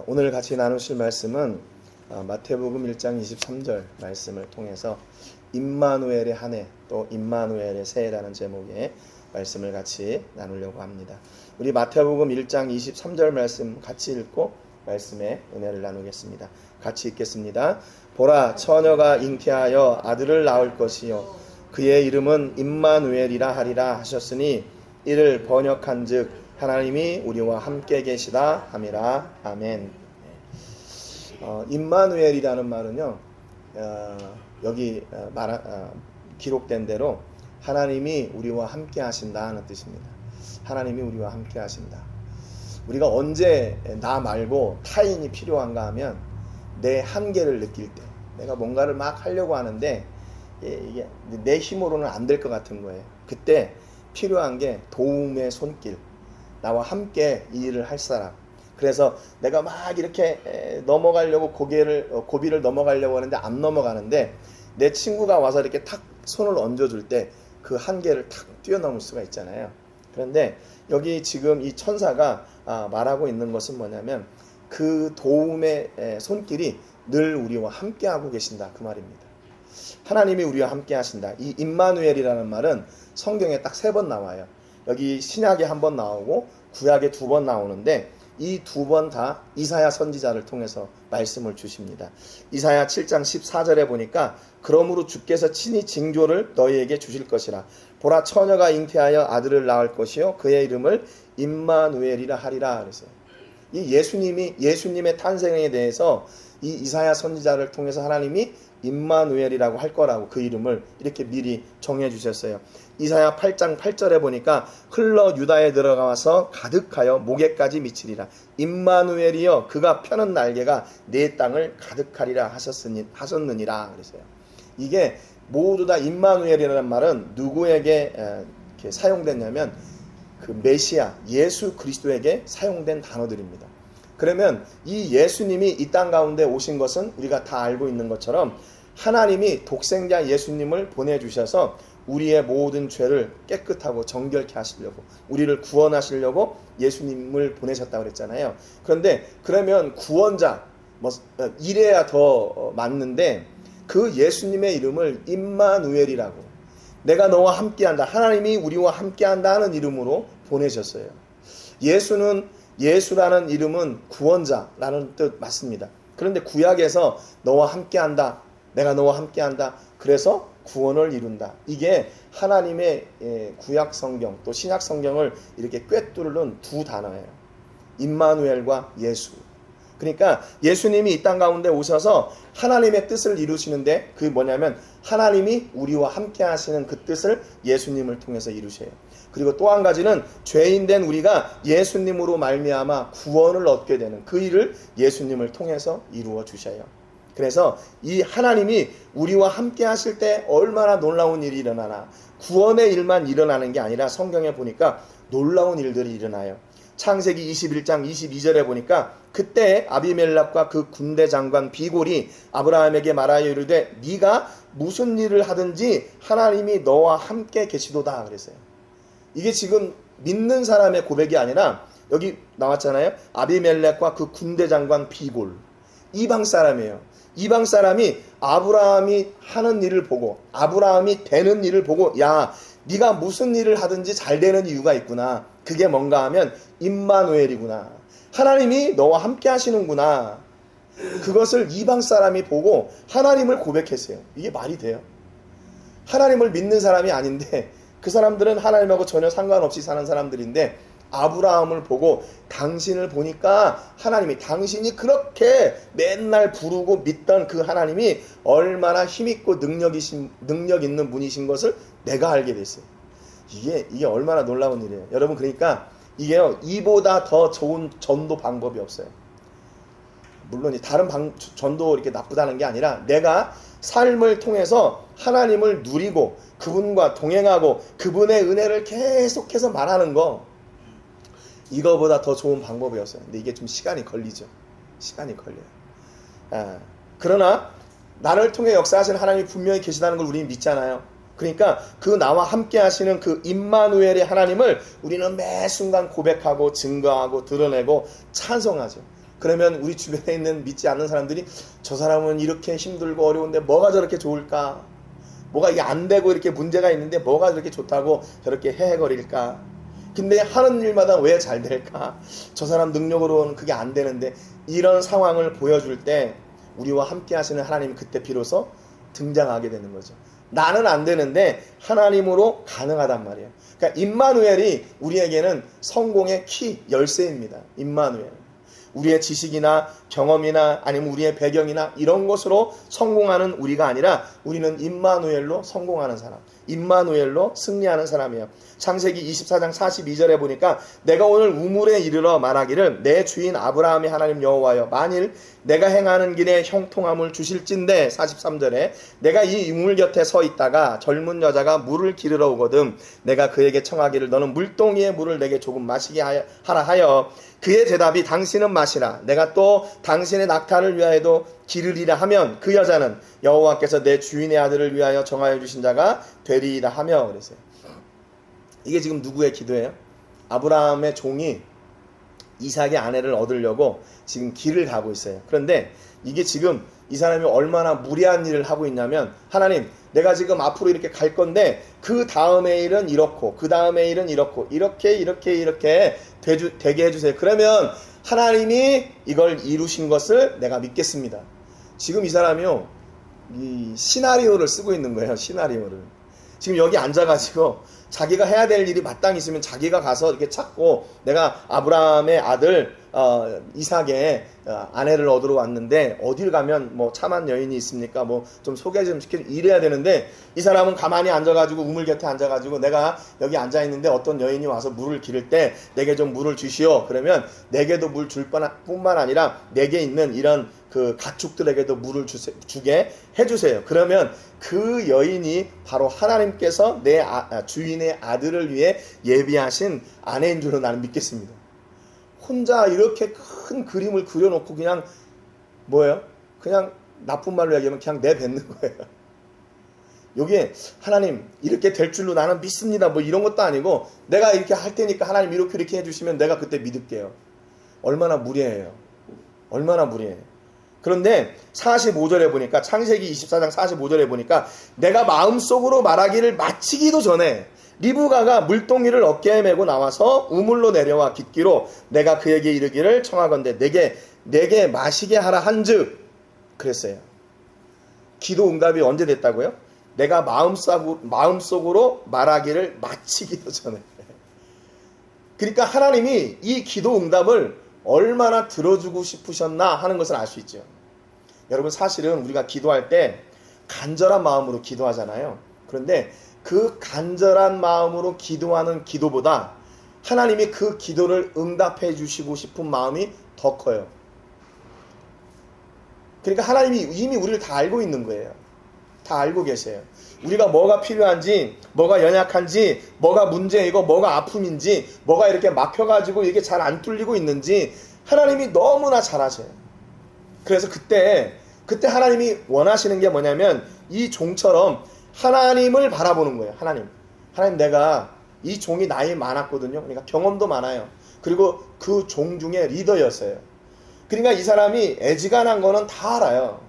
오늘 같이 나누실 말씀은 마태복음 1장 23절 말씀을 통해서 임마누엘의 한 해, 또 임마누엘의 새해라는 제목의 말씀을 같이 나누려고 합니다. 우리 마태복음 1장 23절 말씀 같이 읽고 말씀의 은혜를 나누겠습니다. 같이 읽겠습니다. 보라, 처녀가 잉태하여 아들을 낳을 것이요 그의 이름은 임마누엘이라 하리라 하셨으니 이를 번역한즉 하나님이 우리와 함께 계시다 함이라. 아멘. 임마누엘이라는 말은요, 여기 기록된 대로 하나님이 우리와 함께 하신다 하는 뜻입니다. 하나님이 우리와 함께 하신다. 우리가 언제 나 말고 타인이 필요한가 하면 내 한계를 느낄 때, 내가 뭔가를 막 하려고 하는데 이게 내 힘으로는 안 될 것 같은 거예요. 그때 필요한 게 도움의 손길, 나와 함께 이 일을 할 사람. 그래서 내가 막 이렇게 넘어가려고 고비를 넘어가려고 하는데 안 넘어가는데 내 친구가 와서 이렇게 탁 손을 얹어줄 때 그 한계를 탁 뛰어넘을 수가 있잖아요. 그런데 여기 지금 이 천사가 말하고 있는 것은 뭐냐면 그 도움의 손길이 늘 우리와 함께 하고 계신다, 그 말입니다. 하나님이 우리와 함께 하신다. 이 임마누엘이라는 말은 성경에 딱 3번 나와요. 여기 신약에 1번 나오고 구약에 2번 나오는데 이 2번 다 이사야 선지자를 통해서 말씀을 주십니다. 이사야 7장 14절에 보니까 그러므로 주께서 친히 징조를 너희에게 주실 것이라. 보라, 처녀가 잉태하여 아들을 낳을 것이요 그의 이름을 임마누엘이라 하리라. 그랬어요. 이 예수님의 탄생에 대해서 이 이사야 선지자를 통해서 하나님이 임마누엘이라고 할 거라고 그 이름을 이렇게 미리 정해 주셨어요. 이사야 8장 8절에 보니까 흘러 유다에 들어가서 가득하여 목에까지 미치리라. 임마누엘이여 그가 펴는 날개가 내 땅을 가득하리라 하셨느니라. 그랬어요. 이게 모두 다 임마누엘이라는 말은 누구에게 이렇게 사용됐냐면 그 메시아 예수 그리스도에게 사용된 단어들입니다. 그러면 이 예수님이 이 땅 가운데 오신 것은 우리가 다 알고 있는 것처럼 하나님이 독생자 예수님을 보내주셔서 우리의 모든 죄를 깨끗하고 정결케 하시려고, 우리를 구원하시려고 예수님을 보내셨다고 그랬잖아요. 그런데 그러면 구원자 이래야 더 맞는데 그 예수님의 이름을 임마누엘이라고, 내가 너와 함께한다, 하나님이 우리와 함께한다 하는 이름으로 보내셨어요. 예수라는 이름은 구원자라는 뜻 맞습니다. 그런데 구약에서 너와 함께한다, 내가 너와 함께한다, 그래서 구원을 이룬다. 이게 하나님의 구약 성경 또 신약 성경을 이렇게 꿰뚫는 두 단어예요. 임마누엘과 예수. 그러니까 예수님이 이 땅 가운데 오셔서 하나님의 뜻을 이루시는데 그게 뭐냐면 하나님이 우리와 함께 하시는 그 뜻을 예수님을 통해서 이루셔요. 그리고 또 한 가지는 죄인된 우리가 예수님으로 말미암아 구원을 얻게 되는 그 일을 예수님을 통해서 이루어 주셔요. 그래서 이 하나님이 우리와 함께 하실 때 얼마나 놀라운 일이 일어나나, 구원의 일만 일어나는 게 아니라 성경에 보니까 놀라운 일들이 일어나요. 창세기 21장 22절에 보니까 그때 아비멜렉과 그 군대 장관 비골이 아브라함에게 말하여 이르되 네가 무슨 일을 하든지 하나님이 너와 함께 계시도다 그랬어요. 이게 지금 믿는 사람의 고백이 아니라 여기 나왔잖아요. 아비멜렉과 그 군대 장관 비골, 이방 사람이에요. 이방 사람이 아브라함이 하는 일을 보고, 아브라함이 되는 일을 보고, 야, 네가 무슨 일을 하든지 잘 되는 이유가 있구나. 그게 뭔가 하면 임마누엘이구나. 하나님이 너와 함께 하시는구나. 그것을 이방 사람이 보고 하나님을 고백했어요. 이게 말이 돼요? 하나님을 믿는 사람이 아닌데 그 사람들은 하나님하고 전혀 상관없이 사는 사람들인데 아브라함을 보고 당신을 보니까 하나님이, 당신이 그렇게 맨날 부르고 믿던 그 하나님이 얼마나 힘있고 능력 있는 분이신 것을 내가 알게 됐어요. 이게 얼마나 놀라운 일이에요. 여러분, 그러니까 이게요, 이보다 더 좋은 전도 방법이 없어요. 물론 다른 전도 이렇게 나쁘다는 게 아니라 내가 삶을 통해서 하나님을 누리고 그분과 동행하고 그분의 은혜를 계속해서 말하는 거, 이거보다 더 좋은 방법이었어요. 근데 이게 좀 시간이 걸리죠. 시간이 걸려요. 그러나 나를 통해 역사하시는 하나님이 분명히 계시다는 걸 우리는 믿잖아요. 그러니까 그 나와 함께 하시는 그 임마누엘의 하나님을 우리는 매 순간 고백하고 증거하고 드러내고 찬송하죠. 그러면 우리 주변에 있는 믿지 않는 사람들이 저 사람은 이렇게 힘들고 어려운데 뭐가 저렇게 좋을까? 뭐가 이게 안 되고 이렇게 문제가 있는데 뭐가 저렇게 좋다고 저렇게 헤헤거릴까? 근데 하는 일마다 왜 잘 될까? 저 사람 능력으로는 그게 안 되는데, 이런 상황을 보여줄 때 우리와 함께 하시는 하나님이 그때 비로소 등장하게 되는 거죠. 나는 안 되는데 하나님으로 가능하단 말이에요. 그러니까 임마누엘이 우리에게는 성공의 키, 열쇠입니다. 임마누엘. 우리의 지식이나 경험이나 아니면 우리의 배경이나 이런 것으로 성공하는 우리가 아니라 우리는 임마누엘로 성공하는 사람, 임마누엘로 승리하는 사람이에요. 창세기 24장 42절에 보니까 내가 오늘 우물에 이르러 말하기를 내 주인 아브라함의 하나님 여호와여, 만일 내가 행하는 길에 형통함을 주실진대, 43절에 내가 이 우물 곁에 서 있다가 젊은 여자가 물을 기르러 오거든 내가 그에게 청하기를 너는 물동이의 물을 내게 조금 마시게 하라 하여, 그의 대답이 당신은 마시라, 내가 또 당신의 낙타를 위하여도 기르리라 하면 그 여자는 여호와께서 내 주인의 아들을 위하여 정하여 주신 자가 되리이다 하며 그랬어요. 이게 지금 누구의 기도예요? 아브라함의 종이 이삭의 아내를 얻으려고 지금 길을 가고 있어요. 그런데 이게 지금 이 사람이 얼마나 무리한 일을 하고 있냐면, 하나님 내가 지금 앞으로 이렇게 갈 건데 그 다음의 일은 이렇고 그 다음의 일은 이렇고 이렇게 되게 해주세요. 그러면 하나님이 이걸 이루신 것을 내가 믿겠습니다. 지금 이 사람이요, 이 시나리오를 쓰고 있는 거예요. 시나리오를. 지금 여기 앉아가지고 자기가 해야 될 일이 마땅히 있으면 자기가 가서 이렇게 찾고, 내가 아브라함의 아들 이삭의 아내를 얻으러 왔는데 어딜 가면 뭐 참한 여인이 있습니까? 뭐 좀 소개 좀 시켜 이래야 되는데, 이 사람은 가만히 앉아가지고 우물 곁에 앉아가지고 내가 여기 앉아 있는데 어떤 여인이 와서 물을 기를 때 내게 좀 물을 주시오. 그러면 내게도 물 줄 뿐만 아니라 내게 있는 이런 그 가축들에게도 물을 주게 해주세요. 그러면 그 여인이 바로 하나님께서 내 주인의 아들을 위해 예비하신 아내인 줄로 나는 믿겠습니다. 혼자 이렇게 큰 그림을 그려놓고 그냥 뭐예요? 그냥 나쁜 말로 얘기하면 그냥 내뱉는 거예요. 여기에 하나님 이렇게 될 줄로 나는 믿습니다 뭐 이런 것도 아니고, 내가 이렇게 할 테니까 하나님 이렇게 해주시면 내가 그때 믿을게요. 얼마나 무례해요. 얼마나 무례해요. 그런데 45절에 보니까, 창세기 24장 45절에 보니까 내가 마음속으로 말하기를 마치기도 전에 리브가가 물동이를 어깨에 메고 나와서 우물로 내려와 깃기로 내가 그에게 이르기를 청하건대 내게 마시게 하라 한즉, 그랬어요. 기도 응답이 언제 됐다고요? 내가 마음속으로 말하기를 마치기도 전에. 그러니까 하나님이 이 기도 응답을 얼마나 들어주고 싶으셨나 하는 것을 알 수 있죠. 여러분, 사실은 우리가 기도할 때 간절한 마음으로 기도하잖아요. 그런데 그 간절한 마음으로 기도하는 기도보다 하나님이 그 기도를 응답해 주시고 싶은 마음이 더 커요. 그러니까 하나님이 이미 우리를 다 알고 있는 거예요. 다 알고 계세요. 우리가 뭐가 필요한지, 뭐가 연약한지, 뭐가 문제이고 뭐가 아픔인지, 뭐가 이렇게 막혀가지고 이게 잘 안 뚫리고 있는지 하나님이 너무나 잘 아세요. 그래서 그때 하나님이 원하시는 게 뭐냐면, 이 종처럼 하나님을 바라보는 거예요. 하나님 내가 이 종이 나이 많았거든요. 그러니까 경험도 많아요. 그리고 그 종 중에 리더였어요. 그러니까 이 사람이 애지간한 거는 다 알아요.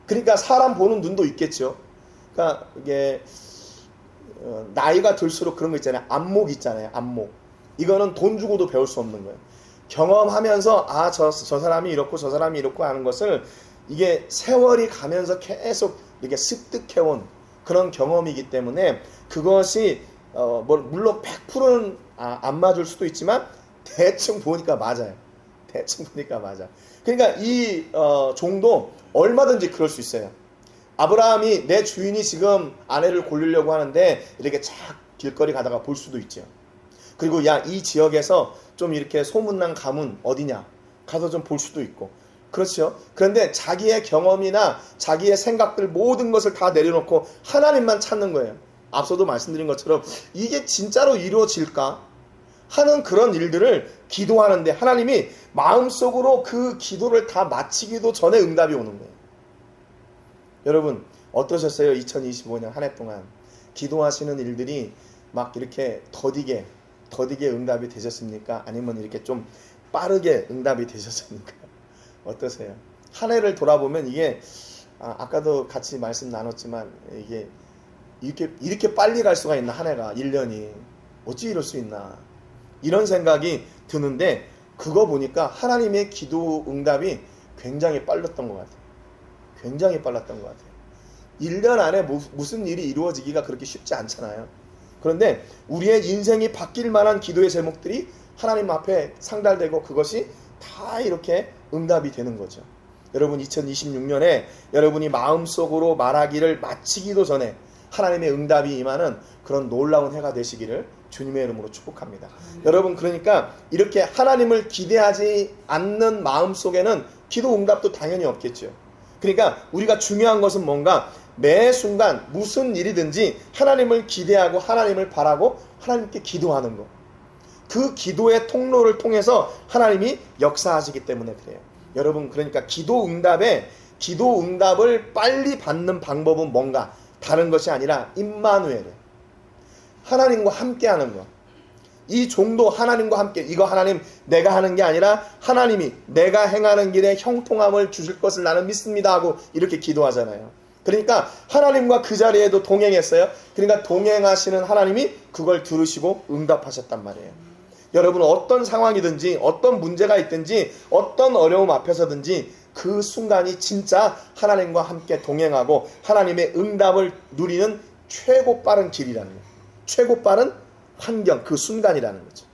그러니까 사람 보는 눈도 있겠죠. 그러니까 이게 나이가 들수록 그런 거 있잖아요. 안목 있잖아요. 안목. 이거는 돈 주고도 배울 수 없는 거예요. 경험하면서 저 사람이 이렇고 저 사람이 이렇고 하는 것을 이게 세월이 가면서 계속 이렇게 습득해온 그런 경험이기 때문에 그것이 물론 100%는 안 맞을 수도 있지만 대충 보니까 맞아요. 대충 보니까 맞아. 그러니까 이 종도 얼마든지 그럴 수 있어요. 아브라함이 내 주인이 지금 아내를 골리려고 하는데 이렇게 쫙 길거리 가다가 볼 수도 있죠. 그리고 이 지역에서 좀 이렇게 소문난 가문 어디냐 가서 좀 볼 수도 있고, 그렇죠. 그런데 자기의 경험이나 자기의 생각들 모든 것을 다 내려놓고 하나님만 찾는 거예요. 앞서도 말씀드린 것처럼 이게 진짜로 이루어질까 하는 그런 일들을 기도하는데 하나님이 마음속으로 그 기도를 다 마치기도 전에 응답이 오는 거예요. 여러분 어떠셨어요? 2025년 한 해 동안 기도하시는 일들이 막 이렇게 더디게 응답이 되셨습니까? 아니면 이렇게 좀 빠르게 응답이 되셨습니까? 어떠세요? 한 해를 돌아보면 이게 아까도 같이 말씀 나눴지만 이게 이렇게 빨리 갈 수가 있나, 한 해가 1년이 어찌 이럴 수 있나 이런 생각이 드는데, 그거 보니까 하나님의 기도 응답이 굉장히 빨랐던 것 같아요. 굉장히 빨랐던 것 같아요. 1년 안에 무슨 일이 이루어지기가 그렇게 쉽지 않잖아요. 그런데 우리의 인생이 바뀔 만한 기도의 제목들이 하나님 앞에 상달되고 그것이 다 이렇게 응답이 되는 거죠. 여러분, 2026년에 여러분이 마음속으로 말하기를 마치기도 전에 하나님의 응답이 임하는 그런 놀라운 해가 되시기를 주님의 이름으로 축복합니다. 여러분, 그러니까 이렇게 하나님을 기대하지 않는 마음속에는 기도 응답도 당연히 없겠죠. 그러니까 우리가 중요한 것은 뭔가 매 순간 무슨 일이든지 하나님을 기대하고 하나님을 바라고 하나님께 기도하는 것. 그 기도의 통로를 통해서 하나님이 역사하시기 때문에 그래요. 여러분, 그러니까 기도 응답을 빨리 받는 방법은 뭔가 다른 것이 아니라 임마누엘, 하나님과 함께하는 것. 이 종도 하나님과 함께, 이거 하나님 내가 하는 게 아니라 하나님이 내가 행하는 길에 형통함을 주실 것을 나는 믿습니다 하고 이렇게 기도하잖아요. 그러니까 하나님과 그 자리에도 동행했어요. 그러니까 동행하시는 하나님이 그걸 들으시고 응답하셨단 말이에요. 여러분, 어떤 상황이든지 어떤 문제가 있든지 어떤 어려움 앞에서든지 그 순간이 진짜 하나님과 함께 동행하고 하나님의 응답을 누리는 최고 빠른 길이라는 거예요. 최고 빠른 환경, 그 순간이라는 거죠.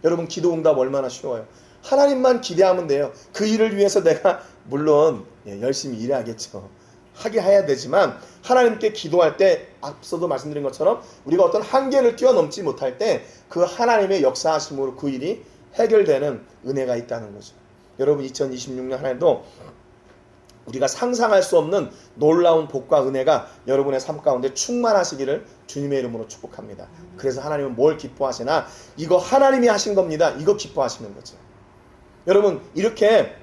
여러분, 기도 응답 얼마나 쉬워요. 하나님만 기대하면 돼요. 그 일을 위해서 내가 물론 열심히 일해야겠죠. 하게 해야 되지만 하나님께 기도할 때 앞서도 말씀드린 것처럼 우리가 어떤 한계를 뛰어넘지 못할 때 그 하나님의 역사하심으로 그 일이 해결되는 은혜가 있다는 거죠. 여러분, 2026년 한 해도 우리가 상상할 수 없는 놀라운 복과 은혜가 여러분의 삶 가운데 충만하시기를 주님의 이름으로 축복합니다. 그래서 하나님은 뭘 기뻐하시나? 이거 하나님이 하신 겁니다. 이거 기뻐하시는 거죠. 여러분, 이렇게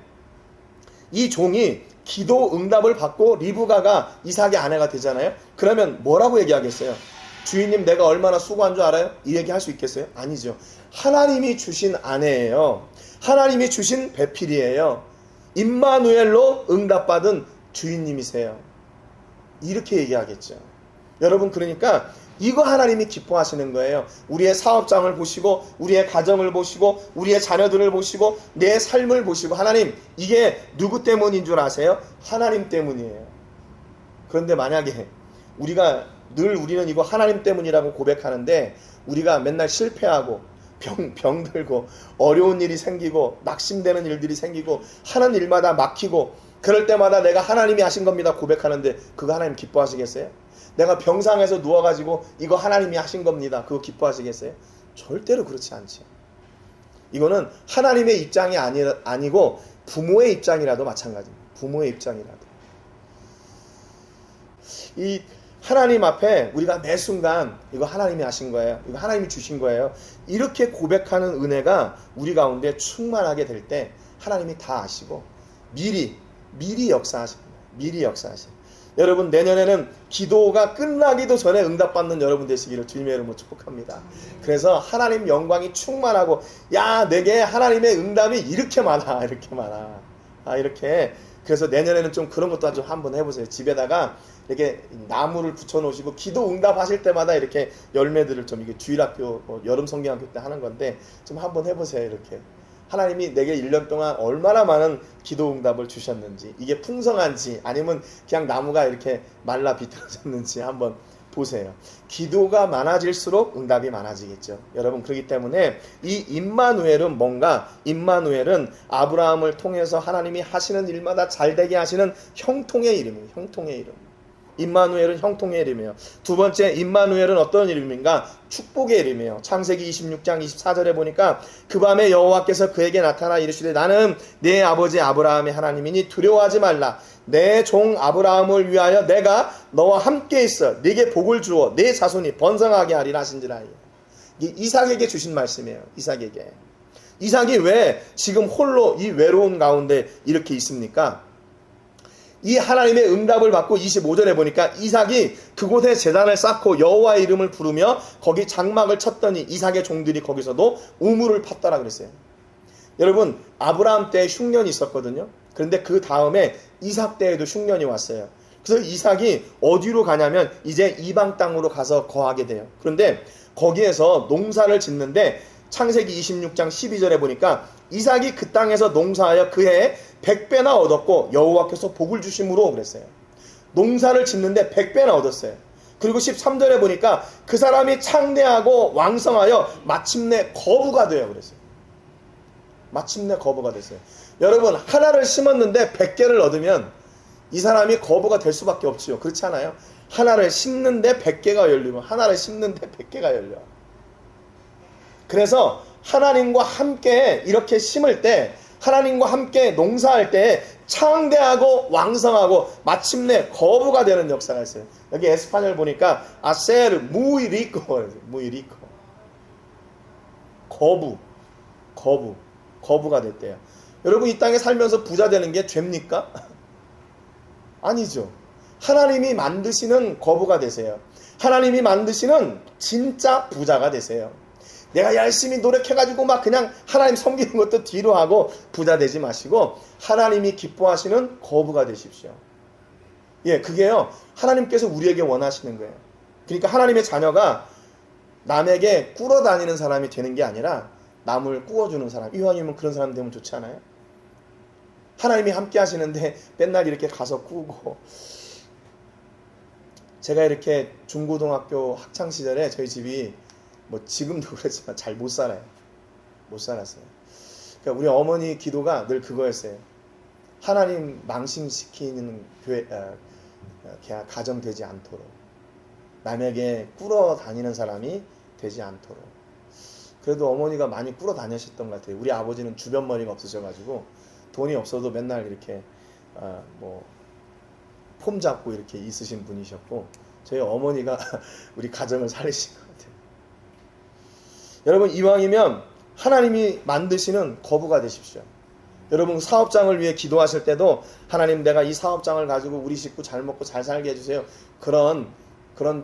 이 종이 기도 응답을 받고 리브가가 이삭의 아내가 되잖아요. 그러면 뭐라고 얘기하겠어요? 주인님, 내가 얼마나 수고한 줄 알아요? 이 얘기 할 수 있겠어요? 아니죠. 하나님이 주신 아내예요. 하나님이 주신 배필이에요. 임마누엘로 응답받은 주인님이세요. 이렇게 얘기하겠죠. 여러분, 그러니까 이거 하나님이 기뻐하시는 거예요. 우리의 사업장을 보시고 우리의 가정을 보시고 우리의 자녀들을 보시고 내 삶을 보시고, 하나님, 이게 누구 때문인 줄 아세요? 하나님 때문이에요. 그런데 만약에 우리는 이거 하나님 때문이라고 고백하는데 우리가 맨날 실패하고 병들고 어려운 일이 생기고 낙심되는 일들이 생기고 하는 일마다 막히고 그럴 때마다 내가 하나님이 하신 겁니다 고백하는데 그거 하나님 기뻐하시겠어요? 내가 병상에서 누워가지고 이거 하나님이 하신 겁니다, 그거 기뻐하시겠어요? 절대로 그렇지 않죠. 이거는 하나님의 입장이 아니고 부모의 입장이라도 마찬가지입니다. 부모의 입장이라도. 이 하나님 앞에 우리가 매 순간 이거 하나님이 하신 거예요, 이거 하나님이 주신 거예요, 이렇게 고백하는 은혜가 우리 가운데 충만하게 될 때 하나님이 다 아시고 미리 역사하십니다. 미리 역사하십니다. 여러분, 내년에는 기도가 끝나기도 전에 응답받는 여러분 되시기를 주님의 이름으로 축복합니다. 그래서 하나님 영광이 충만하고, 야, 내게 하나님의 응답이 이렇게 많아, 이렇게 많아, 이렇게. 그래서 내년에는 좀 그런 것도 좀 한번 해보세요. 집에다가 이렇게 나무를 붙여놓으시고 기도 응답하실 때마다 이렇게 열매들을 좀, 이게 주일학교 여름 성경학교 때 하는 건데 좀 한번 해보세요. 이렇게 하나님이 내게 1년 동안 얼마나 많은 기도 응답을 주셨는지, 이게 풍성한지 아니면 그냥 나무가 이렇게 말라 비틀어졌는지 한번 보세요. 기도가 많아질수록 응답이 많아지겠죠. 여러분, 그렇기 때문에 이 임마누엘은 뭔가, 임마누엘은 아브라함을 통해서 하나님이 하시는 일마다 잘되게 하시는 형통의 이름이에요. 형통의 이름. 임마누엘은 형통의 이름이에요. 두 번째, 임마누엘은 어떤 이름인가? 축복의 이름이에요. 창세기 26장 24절에 보니까 그 밤에 여호와께서 그에게 나타나 이르시되 나는 내 아버지 아브라함의 하나님이니 두려워하지 말라. 내 종 아브라함을 위하여 내가 너와 함께 있어 네게 복을 주어 내 자손이 번성하게 하리라 하신지라. 이삭에게 주신 말씀이에요. 이삭이 왜 지금 홀로 이 외로운 가운데 이렇게 있습니까? 이 하나님의 응답을 받고 25절에 보니까 이삭이 그곳에 제단을 쌓고 여호와의 이름을 부르며 거기 장막을 쳤더니 이삭의 종들이 거기서도 우물을 팠더라 그랬어요. 여러분 아브라함 때 흉년이 있었거든요. 그런데 그 다음에 이삭 때에도 흉년이 왔어요. 그래서 이삭이 어디로 가냐면 이제 이방 땅으로 가서 거하게 돼요. 그런데 거기에서 농사를 짓는데 창세기 26장 12절에 보니까 이삭이 그 땅에서 농사하여 그 해에 100배나 얻었고 여호와께서 복을 주심으로 그랬어요. 농사를 짓는데 100배나 얻었어요. 그리고 13절에 보니까 그 사람이 창대하고 왕성하여 마침내 거부가 돼요 그랬어요. 마침내 거부가 됐어요. 여러분 하나를 심었는데 100개를 얻으면 이 사람이 거부가 될 수밖에 없지요. 그렇지 않아요? 하나를 심는데 100개가 열리고 하나를 심는데 100개가 열려. 그래서 하나님과 함께 이렇게 심을 때, 하나님과 함께 농사할 때 창대하고 왕성하고 마침내 거부가 되는 역사가 있어요. 여기 에스파뇰 보니까 아세르 무이 리코, 무이 리코. 거부가 됐대요. 여러분 이 땅에 살면서 부자 되는 게 죄입니까? 아니죠. 하나님이 만드시는 거부가 되세요. 하나님이 만드시는 진짜 부자가 되세요. 내가 열심히 노력해가지고 막 그냥 하나님 섬기는 것도 뒤로 하고 부자 되지 마시고 하나님이 기뻐하시는 거부가 되십시오. 예, 그게요. 하나님께서 우리에게 원하시는 거예요. 그러니까 하나님의 자녀가 남에게 꿇어다니는 사람이 되는 게 아니라 남을 꾸어주는 사람. 이왕이면 그런 사람 되면 좋지 않아요? 하나님이 함께 하시는데 맨날 이렇게 가서 꾸고. 제가 이렇게 중고등학교 학창시절에 저희 집이 뭐 지금도 그렇지만 잘 못 살아요. 못 살았어요. 그러니까 우리 어머니 기도가 늘 그거였어요. 하나님 망신시키는 가정 되지 않도록, 남에게 꿇어 다니는 사람이 되지 않도록. 그래도 어머니가 많이 꿇어 다니셨던 것 같아요. 우리 아버지는 주변머리가 없으셔가지고 돈이 없어도 맨날 이렇게 폼 잡고 이렇게 있으신 분이셨고, 저희 어머니가 우리 가정을 살리신 것 같아요. 여러분 이왕이면 하나님이 만드시는 거부가 되십시오. 여러분 사업장을 위해 기도하실 때도 하나님 내가 이 사업장을 가지고 우리 식구 잘 먹고 잘 살게 해주세요. 그런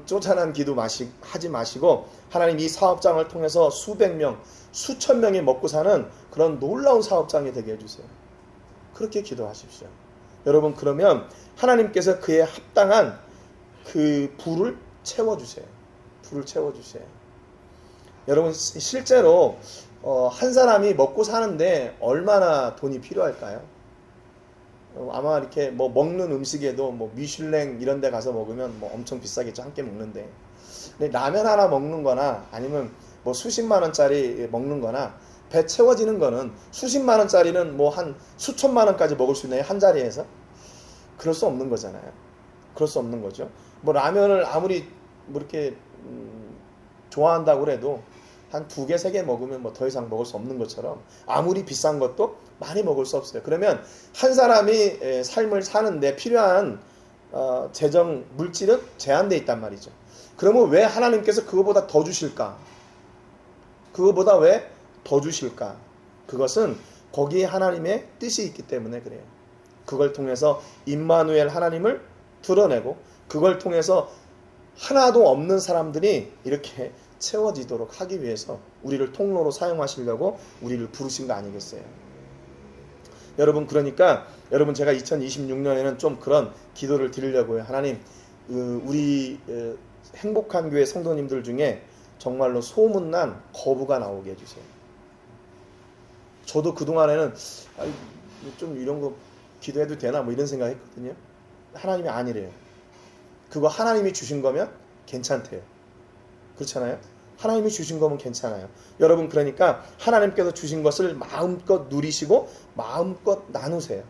쪼잔한 기도 하지 마시고 하나님 이 사업장을 통해서 수백 명, 수천 명이 먹고 사는 그런 놀라운 사업장이 되게 해주세요. 그렇게 기도하십시오. 여러분 그러면 하나님께서 그에 합당한 그 부를 채워주세요. 부를 채워주세요. 여러분 실제로 한 사람이 먹고 사는데 얼마나 돈이 필요할까요? 아마 이렇게 뭐 먹는 음식에도 뭐 미슐랭 이런 데 가서 먹으면 뭐 엄청 비싸겠죠. 한 끼 먹는데. 근데 라면 하나 먹는 거나 아니면 뭐 수십만 원짜리 먹는 거나 배 채워지는 거는 수십만 원짜리는 뭐 한 수천만 원까지 먹을 수 있나요? 한 자리에서? 그럴 수 없는 거잖아요. 그럴 수 없는 거죠. 뭐 라면을 아무리 뭐 이렇게 좋아한다고 그래도 한 2개, 3개 먹으면 뭐 더 이상 먹을 수 없는 것처럼 아무리 비싼 것도 많이 먹을 수 없어요. 그러면 한 사람이 삶을 사는데 필요한 재정 물질은 제한되어 있단 말이죠. 그러면 왜 하나님께서 그거보다 더 주실까? 그거보다 왜 더 주실까? 그것은 거기에 하나님의 뜻이 있기 때문에 그래요. 그걸 통해서 임마누엘 하나님을 드러내고 그걸 통해서 하나도 없는 사람들이 이렇게 채워지도록 하기 위해서 우리를 통로로 사용하시려고 우리를 부르신 거 아니겠어요? 여러분 그러니까 여러분 제가 2026년에는 좀 그런 기도를 드리려고요. 하나님 우리 행복한 교회 성도님들 중에 정말로 소문난 거부가 나오게 해주세요. 저도 그동안에는 좀 이런 거 기도해도 되나 뭐 이런 생각 했거든요. 하나님이 아니래요. 그거 하나님이 주신 거면 괜찮대요. 그렇잖아요. 하나님이 주신 거면 괜찮아요. 여러분 그러니까 하나님께서 주신 것을 마음껏 누리시고 마음껏 나누세요.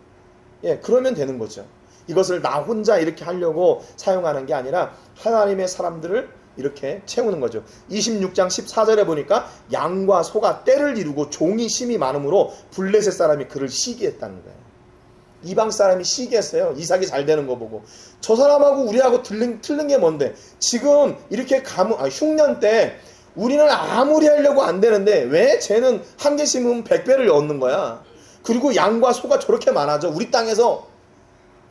예, 그러면 되는 거죠. 이것을 나 혼자 이렇게 하려고 사용하는 게 아니라 하나님의 사람들을 이렇게 채우는 거죠. 26장 14절에 보니까 양과 소가 떼를 이루고 종이 심이 많으므로 블레셋 사람이 그를 시기했다는 거예요. 이방 사람이 시기했어요. 이삭이 잘 되는 거 보고. 저 사람하고 우리하고 틀린 게 뭔데? 지금 이렇게 흉년 때 우리는 아무리 하려고 안 되는데 왜 쟤는 한 개 심으면 100배를 얻는 거야? 그리고 양과 소가 저렇게 많아져. 우리 땅에서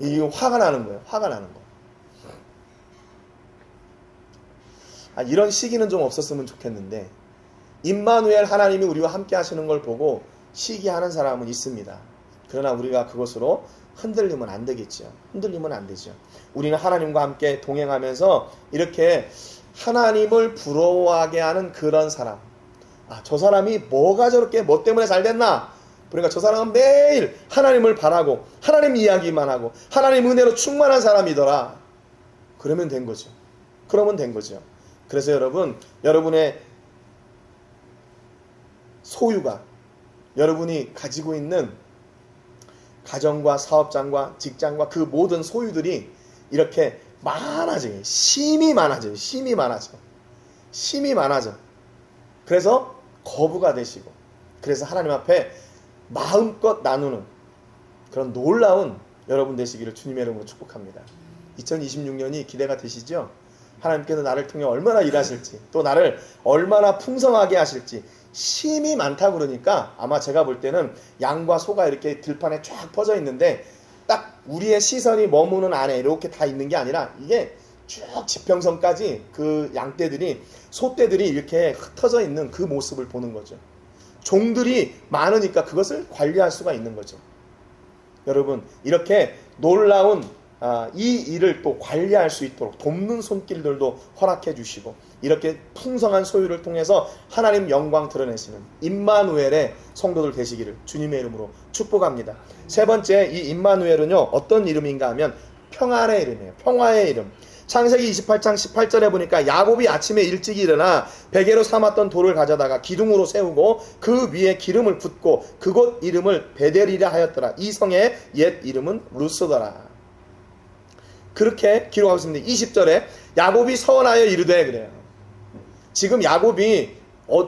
이 화가 나는 거예요. 화가 나는 거. 이런 시기는 좀 없었으면 좋겠는데 임마누엘 하나님이 우리와 함께 하시는 걸 보고 시기하는 사람은 있습니다. 그러나 우리가 그것으로 흔들리면 안 되겠죠. 흔들리면 안 되죠. 우리는 하나님과 함께 동행하면서 이렇게 하나님을 부러워하게 하는 그런 사람. 저 사람이 뭐가 저렇게 뭐 때문에 잘 됐나? 그러니까 저 사람은 매일 하나님을 바라고 하나님 이야기만 하고 하나님 은혜로 충만한 사람이더라. 그러면 된 거죠. 그러면 된 거죠. 그래서 여러분, 여러분의 소유가, 여러분이 가지고 있는 가정과 사업장과 직장과 그 모든 소유들이 이렇게 많아져요. 심이 많아져요. 심이 많아져. 심이 많아져. 그래서 거부가 되시고, 그래서 하나님 앞에 마음껏 나누는 그런 놀라운 여러분 되시기를 주님의 이름으로 축복합니다. 2026년이 기대가 되시죠? 하나님께서 나를 통해 얼마나 일하실지, 또 나를 얼마나 풍성하게 하실지. 심이 많다 그러니까 아마 제가 볼 때는 양과 소가 이렇게 들판에 쫙 퍼져 있는데 딱 우리의 시선이 머무는 안에 이렇게 다 있는 게 아니라 이게 쭉 지평선까지 그 양떼들이, 소떼들이 이렇게 흩어져 있는 그 모습을 보는 거죠. 종들이 많으니까 그것을 관리할 수가 있는 거죠. 여러분, 이렇게 놀라운 이 일을 또 관리할 수 있도록 돕는 손길들도 허락해 주시고, 이렇게 풍성한 소유를 통해서 하나님 영광 드러내시는 임마누엘의 성도들 되시기를 주님의 이름으로 축복합니다. 세 번째, 이 임마누엘은요, 어떤 이름인가 하면 평안의 이름이에요. 평화의 이름. 창세기 28장 18절에 보니까 야곱이 아침에 일찍 일어나 베개로 삼았던 돌을 가져다가 기둥으로 세우고 그 위에 기름을 붓고 그곳 이름을 베델이라 하였더라. 이 성의 옛 이름은 루스더라. 그렇게 기록하고 있습니다. 20절에 야곱이 서원하여 이르되, 그래요. 지금 야곱이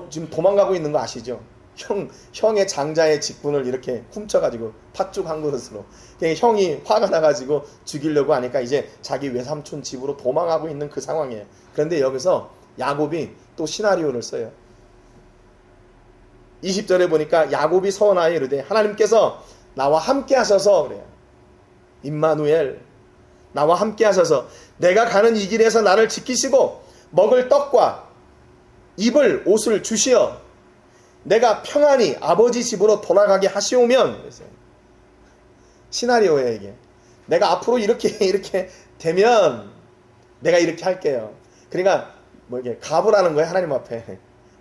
지금 도망가고 있는 거 아시죠? 형의 장자의 직분을 이렇게 훔쳐가지고 팥죽 한 그릇으로 형이 화가 나가지고 죽이려고 하니까 이제 자기 외삼촌 집으로 도망가고 있는 그 상황이에요. 그런데 여기서 야곱이 또 시나리오를 써요. 20절에 보니까 야곱이 서원하여 이르되 하나님께서 나와 함께 하셔서, 그래요. 임마누엘, 나와 함께 하셔서 내가 가는 이 길에서 나를 지키시고 먹을 떡과 입을 옷을 주시어 내가 평안히 아버지 집으로 돌아가게 하시오면, 시나리오예요 이게. 내가 앞으로 이렇게 되면 내가 이렇게 할게요. 그러니까 이게 갑을 거예요. 하나님 앞에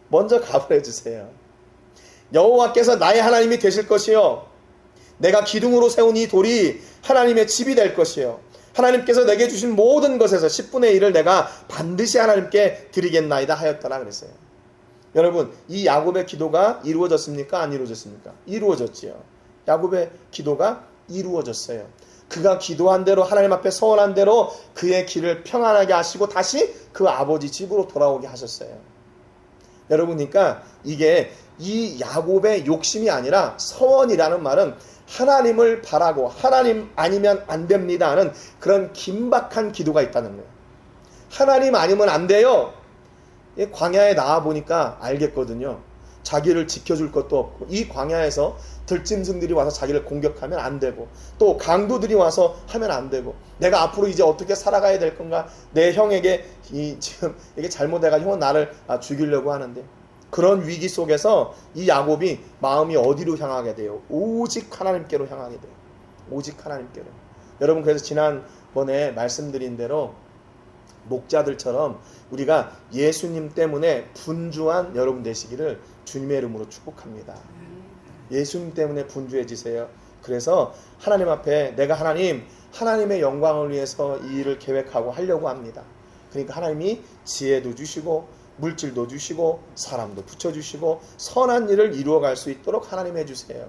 먼저 갑을 해주세요. 여호와께서 나의 하나님이 되실 것이요 내가 기둥으로 세운 이 돌이 하나님의 집이 될 것이요 하나님께서 내게 주신 모든 것에서 10분의 1을 내가 반드시 하나님께 드리겠나이다 하였더라 그랬어요. 여러분, 이 야곱의 기도가 이루어졌습니까? 안 이루어졌습니까? 이루어졌지요. 야곱의 기도가 이루어졌어요. 그가 기도한 대로, 하나님 앞에 서원한 대로 그의 길을 평안하게 하시고 다시 그 아버지 집으로 돌아오게 하셨어요. 여러분, 그러니까 이게 이 야곱의 욕심이 아니라 서원이라는 말은 하나님을 바라고 하나님 아니면 안 됩니다 하는 그런 긴박한 기도가 있다는 거예요. 하나님 아니면 안 돼요. 광야에 나와보니까 알겠거든요. 자기를 지켜줄 것도 없고, 이 광야에서 들짐승들이 와서 자기를 공격하면 안 되고, 또 강도들이 와서 하면 안 되고, 내가 앞으로 이제 어떻게 살아가야 될 건가, 내 형에게 지금 이게 잘못해가 형은 나를 죽이려고 하는데, 그런 위기 속에서 이 야곱이 마음이 어디로 향하게 돼요? 오직 하나님께로 향하게 돼요. 오직 하나님께로. 여러분, 그래서 지난번에 말씀드린 대로 목자들처럼 우리가 예수님 때문에 분주한 여러분 되시기를 주님의 이름으로 축복합니다. 예수님 때문에 분주해지세요. 그래서 하나님 앞에 내가 하나님의 영광을 위해서 이 일을 계획하고 하려고 합니다. 그러니까 하나님이 지혜도 주시고 물질도 주시고 사람도 붙여주시고 선한 일을 이루어갈 수 있도록 하나님 해주세요.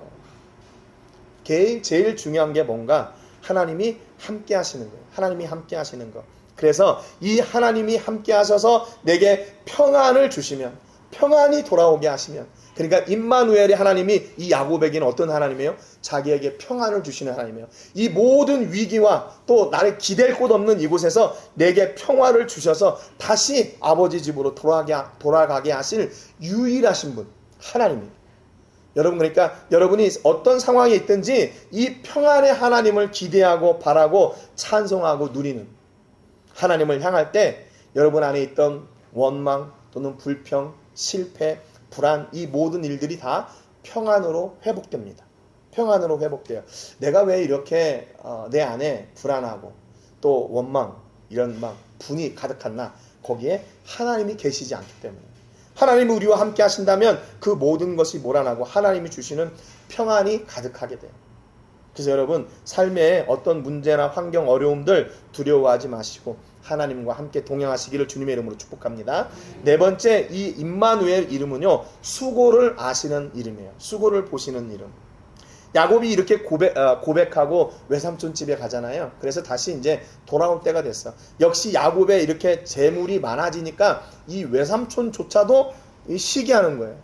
제일 중요한 게 뭔가? 하나님이 함께 하시는 거예요. 하나님이 함께 하시는 거. 그래서 이 하나님이 함께 하셔서 내게 평안을 주시면, 평안이 돌아오게 하시면, 그러니까 임마누엘의 하나님이 이 야곱에게는 어떤 하나님이에요? 자기에게 평안을 주시는 하나님이에요. 이 모든 위기와 또 나를 기댈 곳 없는 이곳에서 내게 평화를 주셔서 다시 아버지 집으로 돌아가게 하실 유일하신 분, 하나님입니다. 여러분, 그러니까 여러분이 어떤 상황에 있든지 이 평안의 하나님을 기대하고 바라고 찬송하고 누리는 하나님을 향할 때 여러분 안에 있던 원망 또는 불평, 실패, 불안, 이 모든 일들이 다 평안으로 회복됩니다. 평안으로 회복돼요. 내가 왜 이렇게 내 안에 불안하고 또 원망 이런 막 분이 가득했나? 거기에 하나님이 계시지 않기 때문에. 하나님이 우리와 함께 하신다면 그 모든 것이 몰아나고 하나님이 주시는 평안이 가득하게 돼요. 그래서 여러분 삶에 어떤 문제나 환경 어려움들 두려워하지 마시고 하나님과 함께 동행하시기를 주님의 이름으로 축복합니다. 네 번째, 이 임마누엘 이름은요, 수고를 아시는 이름이에요. 수고를 보시는 이름. 야곱이 이렇게 고백하고 외삼촌 집에 가잖아요. 그래서 다시 이제 돌아올 때가 됐어. 역시 야곱에 이렇게 재물이 많아지니까 이 외삼촌조차도 시기하는 거예요.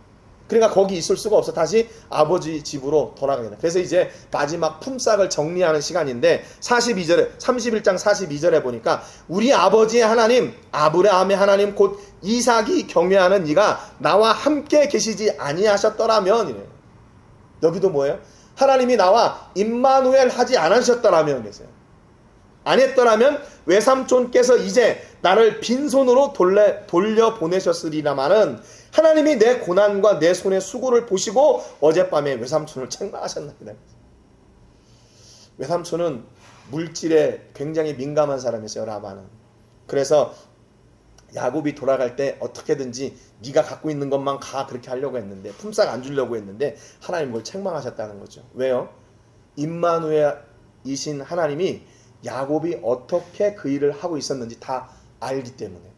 그러니까 거기 있을 수가 없어. 다시 아버지 집으로 돌아가게 돼. 그래서 이제 마지막 품삯을 정리하는 시간인데 31장 42절에 보니까 우리 아버지의 하나님 아브라함의 하나님 곧 이삭이 경외하는 이가 나와 함께 계시지 아니하셨더라면 이래요. 여기도 뭐예요? 하나님이 나와 임마누엘 하지 않으셨더라면 계세요. 안 했더라면 외삼촌께서 이제 나를 빈손으로 돌려보내셨으리라마는 하나님이 내 고난과 내 손의 수고를 보시고 어젯밤에 외삼촌을 책망하셨나이다. 외삼촌은 물질에 굉장히 민감한 사람이었어요. 라반은. 그래서 야곱이 돌아갈 때 어떻게든지 네가 갖고 있는 것만 가 그렇게 하려고 했는데 품삯 안 주려고 했는데 하나님 그걸 책망하셨다는 거죠. 왜요? 임마누엘이신 하나님이 야곱이 어떻게 그 일을 하고 있었는지 다 알기 때문에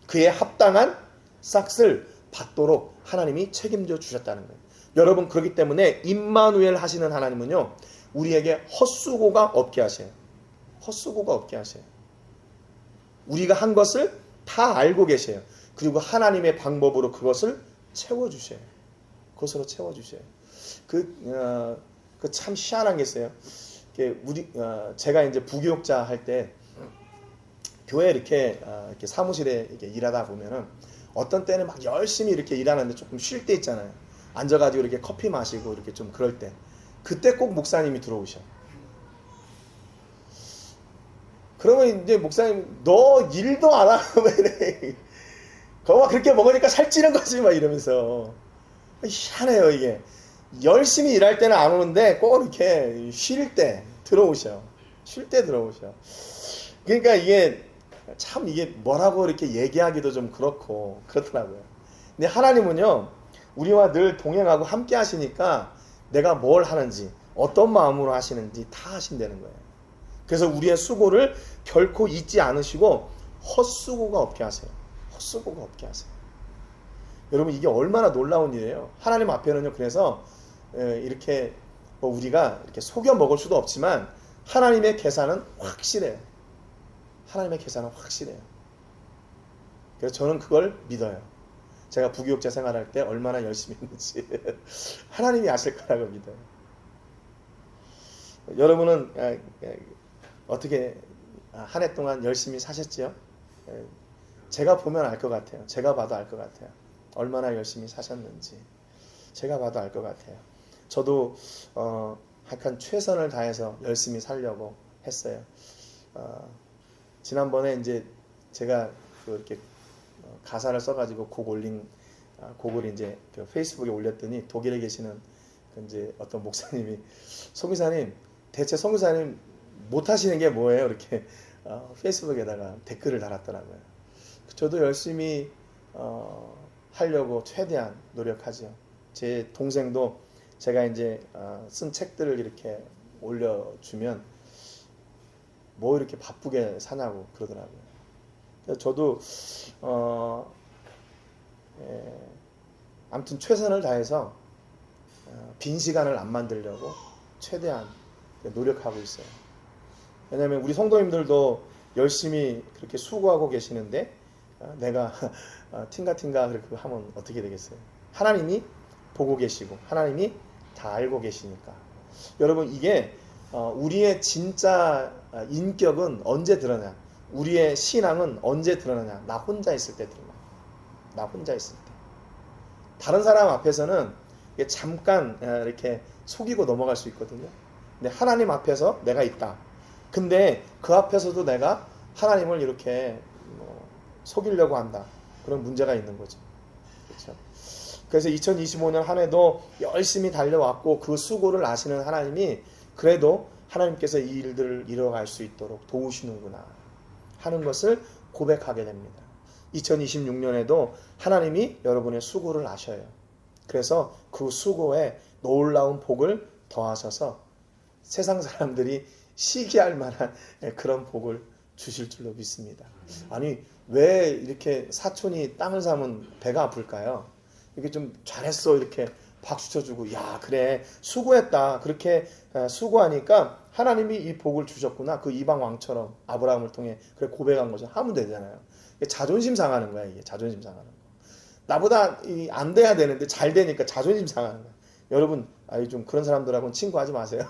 그에 합당한 싹을 받도록 하나님이 책임져 주셨다는 거예요. 여러분 그렇기 때문에 임마누엘 하시는 하나님은요 우리에게 헛수고가 없게 하셔요. 헛수고가 없게 하셔요. 우리가 한 것을 다 알고 계세요. 그리고 하나님의 방법으로 그것을 채워주셔요. 그것으로 채워주셔요. 그 참 희한한 게 있어요. 제가 이제 부교육자 할 때 교회 이렇게 사무실에 이렇게 일하다 보면은 어떤 때는 막 열심히 이렇게 일하는데 조금 쉴 때 있잖아요. 앉아가지고 이렇게 커피 마시고 이렇게 좀 그럴 때 그때 꼭 목사님이 들어오셔. 그러면 이제 목사님 너 일도 안 하고 왜 이래. 거봐 그렇게 먹으니까 살찌는 거지 막 이러면서 희한해요 이게. 열심히 일할 때는 안 오는데 꼭 이렇게 쉴 때 들어오셔. 쉴 때 들어오셔. 그러니까 이게 참 이게 뭐라고 이렇게 얘기하기도 좀 그렇고 그렇더라고요. 근데 하나님은요 우리와 늘 동행하고 함께 하시니까 내가 뭘 하는지 어떤 마음으로 하시는지 다 하신다는 거예요. 그래서 우리의 수고를 결코 잊지 않으시고 헛수고가 없게 하세요. 헛수고가 없게 하세요. 여러분 이게 얼마나 놀라운 일이에요. 하나님 앞에는요 그래서 이렇게 우리가 이렇게 속여 먹을 수도 없지만 하나님의 계산은 확실해요. 하나님의 계산은 확실해요. 그래서 저는 그걸 믿어요. 제가 부교육자 생활할 때 얼마나 열심히 했는지 하나님이 아실 거라고 믿어요. 여러분은 어떻게 한 해 동안 열심히 사셨지요? 제가 보면 알 것 같아요. 제가 봐도 알 것 같아요. 얼마나 열심히 사셨는지 제가 봐도 알 것 같아요. 저도 약간 최선을 다해서 열심히 살려고 했어요. 지난번에 이제 제가 이렇게 가사를 써가지고 곡을 이제 페이스북에 올렸더니 독일에 계시는 이제 어떤 목사님이 송기사님 대체 송기사님 못 하시는 게 뭐예요? 이렇게 페이스북에다가 댓글을 달았더라고요. 저도 열심히 하려고 최대한 노력하죠. 제 동생도 제가 이제 쓴 책들을 이렇게 올려주면 뭐 이렇게 바쁘게 사냐고 그러더라고요. 그래서 저도 아무튼 최선을 다해서 빈 시간을 안 만들려고 최대한 노력하고 있어요. 왜냐하면 우리 성도님들도 열심히 그렇게 수고하고 계시는데 내가 팅가팅가 그렇게 하면 어떻게 되겠어요? 하나님이 보고 계시고 하나님이 다 알고 계시니까. 여러분 이게 우리의 진짜 인격은 언제 드러나냐? 우리의 신앙은 언제 드러나냐? 나 혼자 있을 때 드러나. 나 혼자 있을 때. 다른 사람 앞에서는 잠깐 이렇게 속이고 넘어갈 수 있거든요. 근데 하나님 앞에서 내가 있다. 근데 그 앞에서도 내가 하나님을 이렇게 속이려고 한다. 그런 문제가 있는 거죠. 그렇죠? 그래서 2025년 한 해도 열심히 달려왔고 그 수고를 아시는 하나님이 그래도 하나님께서 이 일들을 이뤄갈 수 있도록 도우시는구나 하는 것을 고백하게 됩니다. 2026년에도 하나님이 여러분의 수고를 아셔요. 그래서 그 수고에 놀라운 복을 더하셔서 세상 사람들이 시기할 만한 그런 복을 주실 줄로 믿습니다. 아니 왜 이렇게 사촌이 땅을 사면 배가 아플까요? 이렇게 좀 잘했어 이렇게 박수 쳐주고 야 그래 수고했다 그렇게 수고하니까 하나님이 이 복을 주셨구나 그 이방 왕처럼 아브라함을 통해 그래 고백한 거죠. 하면 되잖아요. 자존심 상하는 거야. 이게 자존심 상하는 거. 나보다 안 돼야 되는데 잘 되니까 자존심 상하는 거야. 여러분 좀 그런 사람들하고는 친구하지 마세요.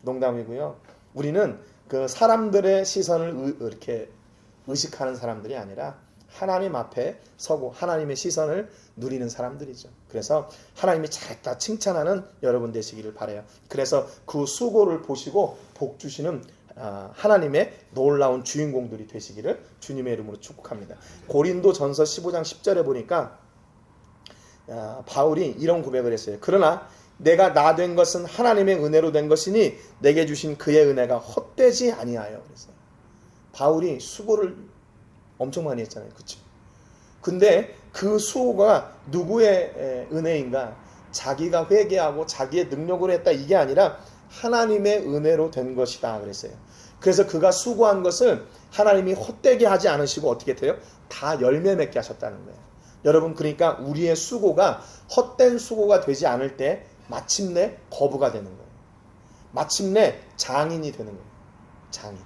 농담이고요. 우리는 그 사람들의 시선을 이렇게 의식하는 사람들이 아니라 하나님 앞에 서고 하나님의 시선을 누리는 사람들이죠. 그래서 하나님이 잘했다 칭찬하는 여러분 되시기를 바라요. 그래서 그 수고를 보시고 복 주시는 하나님의 놀라운 주인공들이 되시기를 주님의 이름으로 축복합니다. 고린도전서 15장 10절에 보니까 바울이 이런 고백을 했어요. 그러나 내가 나 된 것은 하나님의 은혜로 된 것이니 내게 주신 그의 은혜가 헛되지 아니하여. 그래서 바울이 수고를 엄청 많이 했잖아요. 그렇죠? 근데 그 수고가 누구의 은혜인가? 자기가 회개하고 자기의 능력으로 했다 이게 아니라 하나님의 은혜로 된 것이다 그랬어요. 그래서 그가 수고한 것을 하나님이 헛되게 하지 않으시고 어떻게 돼요? 다 열매 맺게 하셨다는 거예요. 여러분 그러니까 우리의 수고가 헛된 수고가 되지 않을 때 마침내 거부가 되는 거예요. 마침내 장인이 되는 거예요. 장인.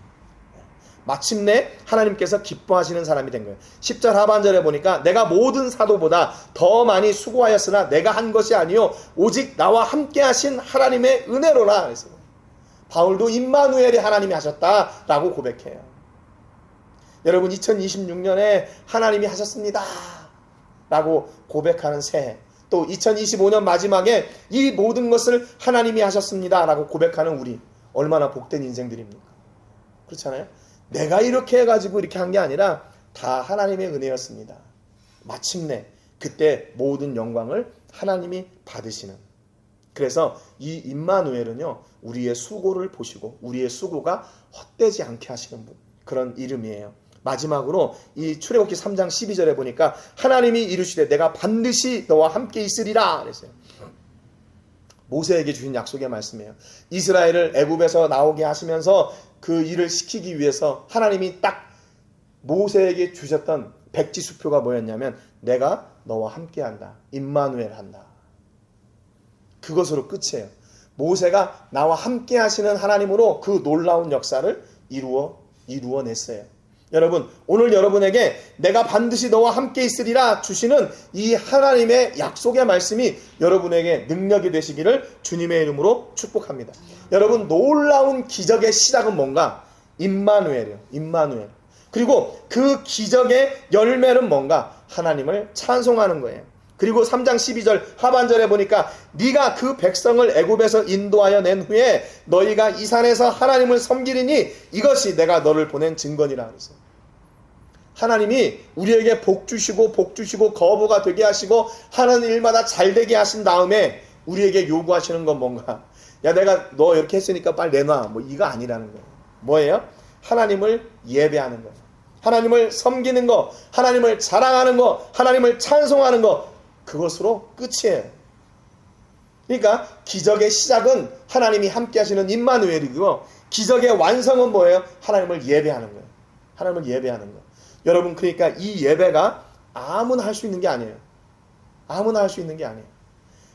마침내 하나님께서 기뻐하시는 사람이 된 거예요. 10절 하반절에 보니까 내가 모든 사도보다 더 많이 수고하였으나 내가 한 것이 아니요 오직 나와 함께 하신 하나님의 은혜로라. 그래서 바울도 임마누엘이 하나님이 하셨다라고 고백해요. 여러분 2026년에 하나님이 하셨습니다 라고 고백하는 새해, 또 2025년 마지막에 이 모든 것을 하나님이 하셨습니다 라고 고백하는 우리 얼마나 복된 인생들입니까? 그렇잖아요. 내가 이렇게 해가지고 이렇게 한 게 아니라 다 하나님의 은혜였습니다. 마침내 그때 모든 영광을 하나님이 받으시는. 그래서 이 임마누엘은요 우리의 수고를 보시고 우리의 수고가 헛되지 않게 하시는 분, 그런 이름이에요. 마지막으로 이 출애굽기 3장 12절에 보니까 하나님이 이르시되 내가 반드시 너와 함께 있으리라 그랬어요. 모세에게 주신 약속의 말씀이에요. 이스라엘을 애굽에서 나오게 하시면서 그 일을 시키기 위해서 하나님이 딱 모세에게 주셨던 백지수표가 뭐였냐면 내가 너와 함께 한다. 임마누엘 한다. 그것으로 끝이에요. 모세가 나와 함께 하시는 하나님으로 그 놀라운 역사를 이루어냈어요. 여러분 오늘 여러분에게 내가 반드시 너와 함께 있으리라 주시는 이 하나님의 약속의 말씀이 여러분에게 능력이 되시기를 주님의 이름으로 축복합니다. 여러분 놀라운 기적의 시작은 뭔가? 임마누엘이에요. 임마누엘. 그리고 그 기적의 열매는 뭔가? 하나님을 찬송하는 거예요. 그리고 3장 12절 하반절에 보니까 네가 그 백성을 애굽에서 인도하여 낸 후에 너희가 이 산에서 하나님을 섬기리니 이것이 내가 너를 보낸 증거니라 그랬어요. 하나님이 우리에게 복 주시고 거부가 되게 하시고 하는 일마다 잘 되게 하신 다음에 우리에게 요구하시는 건 뭔가? 야 내가 너 이렇게 했으니까 빨리 내놔. 뭐 이거 아니라는 거예요. 뭐예요? 하나님을 예배하는 거예요. 하나님을 섬기는 거, 하나님을 자랑하는 거, 하나님을 찬송하는 거, 그것으로 끝이에요. 그러니까 기적의 시작은 하나님이 함께 하시는 임마누엘이고요. 기적의 완성은 뭐예요? 하나님을 예배하는 거예요. 하나님을 예배하는 거. 여러분 그러니까 이 예배가 아무나 할 수 있는 게 아니에요. 아무나 할 수 있는 게 아니에요.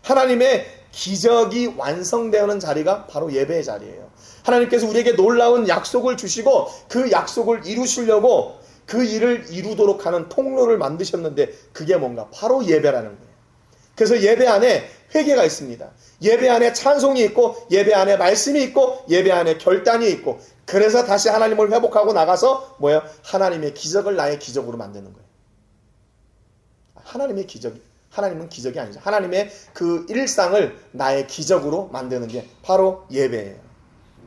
하나님의 기적이 완성되는 자리가 바로 예배의 자리예요. 하나님께서 우리에게 놀라운 약속을 주시고 그 약속을 이루시려고 그 일을 이루도록 하는 통로를 만드셨는데 그게 뭔가? 바로 예배라는 거예요. 그래서 예배 안에 회개가 있습니다. 예배 안에 찬송이 있고 예배 안에 말씀이 있고 예배 안에 결단이 있고 그래서 다시 하나님을 회복하고 나가서 뭐예요? 하나님의 기적을 나의 기적으로 만드는 거예요. 하나님은 기적이 아니죠. 하나님의 그 일상을 나의 기적으로 만드는 게 바로 예배예요.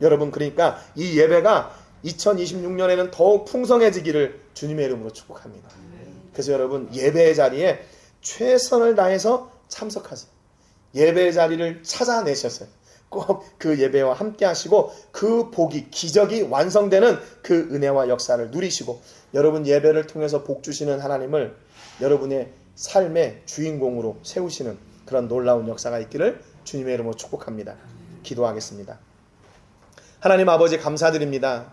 여러분 그러니까 이 예배가 2026년에는 더욱 풍성해지기를 주님의 이름으로 축복합니다. 그래서 여러분 예배의 자리에 최선을 다해서 참석하세요. 예배 자리를 찾아내셨어요. 꼭 그 예배와 함께 하시고 그 복이, 기적이 완성되는 그 은혜와 역사를 누리시고 여러분 예배를 통해서 복 주시는 하나님을 여러분의 삶의 주인공으로 세우시는 그런 놀라운 역사가 있기를 주님의 이름으로 축복합니다. 기도하겠습니다. 하나님 아버지 감사드립니다.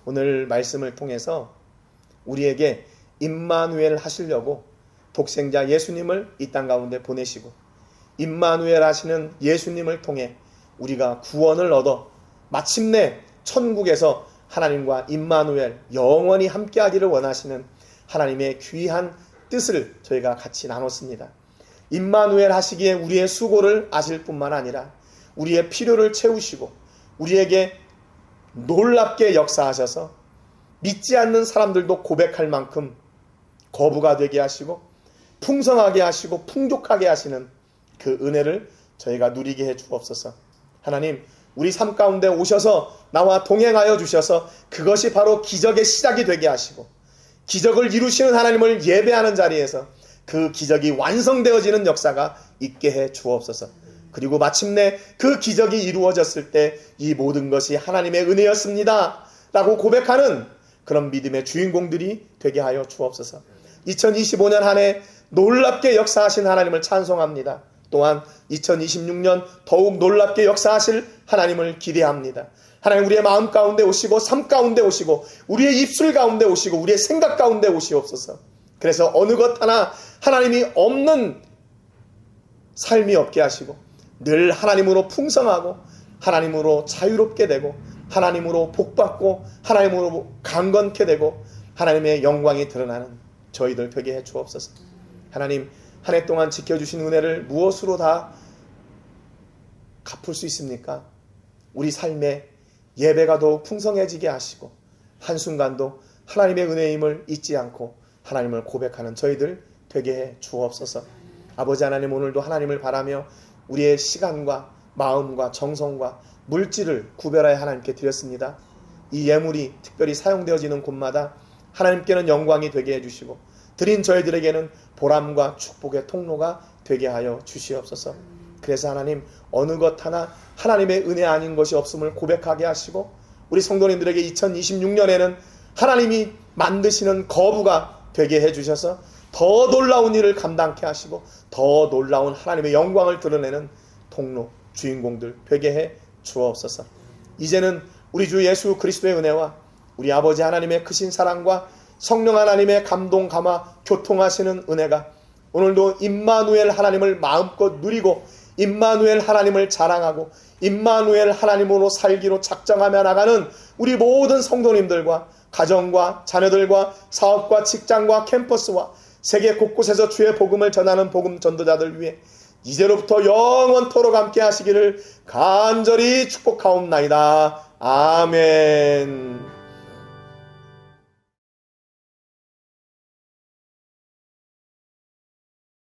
오늘 말씀을 통해서 우리에게 임마누엘 하시려고 독생자 예수님을 이 땅 가운데 보내시고 임마누엘 하시는 예수님을 통해 우리가 구원을 얻어 마침내 천국에서 하나님과 임마누엘 영원히 함께하기를 원하시는 하나님의 귀한 뜻을 저희가 같이 나눴습니다. 임마누엘 하시기에 우리의 수고를 아실 뿐만 아니라 우리의 필요를 채우시고 우리에게 놀랍게 역사하셔서 믿지 않는 사람들도 고백할 만큼 거부가 되게 하시고 풍성하게 하시고 풍족하게 하시는 그 은혜를 저희가 누리게 해 주옵소서. 하나님, 우리 삶 가운데 오셔서 나와 동행하여 주셔서 그것이 바로 기적의 시작이 되게 하시고 기적을 이루시는 하나님을 예배하는 자리에서 그 기적이 완성되어지는 역사가 있게 해 주옵소서. 그리고 마침내 그 기적이 이루어졌을 때 이 모든 것이 하나님의 은혜였습니다 라고 고백하는 그런 믿음의 주인공들이 되게 하여 주옵소서. 2025년 한 해 놀랍게 역사하신 하나님을 찬송합니다. 또한 2026년 더욱 놀랍게 역사하실 하나님을 기대합니다. 하나님, 우리의 마음 가운데 오시고 삶 가운데 오시고 우리의 입술 가운데 오시고 우리의 생각 가운데 오시옵소서. 그래서 어느 것 하나 하나님이 없는 삶이 없게 하시고 늘 하나님으로 풍성하고 하나님으로 자유롭게 되고 하나님으로 복받고 하나님으로 강건케 되고 하나님의 영광이 드러나는 저희들 되게 해 주옵소서. 하나님, 한 해 동안 지켜주신 은혜를 무엇으로 다 갚을 수 있습니까? 우리 삶에 예배가 더욱 풍성해지게 하시고 한순간도 하나님의 은혜임을 잊지 않고 하나님을 고백하는 저희들 되게 해 주옵소서. 아버지 하나님, 오늘도 하나님을 바라며 우리의 시간과 마음과 정성과 물질을 구별하여 하나님께 드렸습니다. 이 예물이 특별히 사용되어지는 곳마다 하나님께는 영광이 되게 해주시고 드린 저희들에게는 보람과 축복의 통로가 되게 하여 주시옵소서. 그래서 하나님, 어느 것 하나 하나님의 은혜 아닌 것이 없음을 고백하게 하시고 우리 성도님들에게 2026년에는 하나님이 만드시는 거부가 되게 해주셔서 더 놀라운 일을 감당케 하시고 더 놀라운 하나님의 영광을 드러내는 통로, 주인공들 되게 해 주옵소서. 이제는 우리 주 예수 그리스도의 은혜와 우리 아버지 하나님의 크신 사랑과 성령 하나님의 감동, 감화, 교통하시는 은혜가 오늘도 임마누엘 하나님을 마음껏 누리고 임마누엘 하나님을 자랑하고 임마누엘 하나님으로 살기로 작정하며 나가는 우리 모든 성도님들과 가정과 자녀들과 사업과 직장과 캠퍼스와 세계 곳곳에서 주의 복음을 전하는 복음 전도자들 위해 이제로부터 영원토록 함께 하시기를 간절히 축복하옵나이다. 아멘.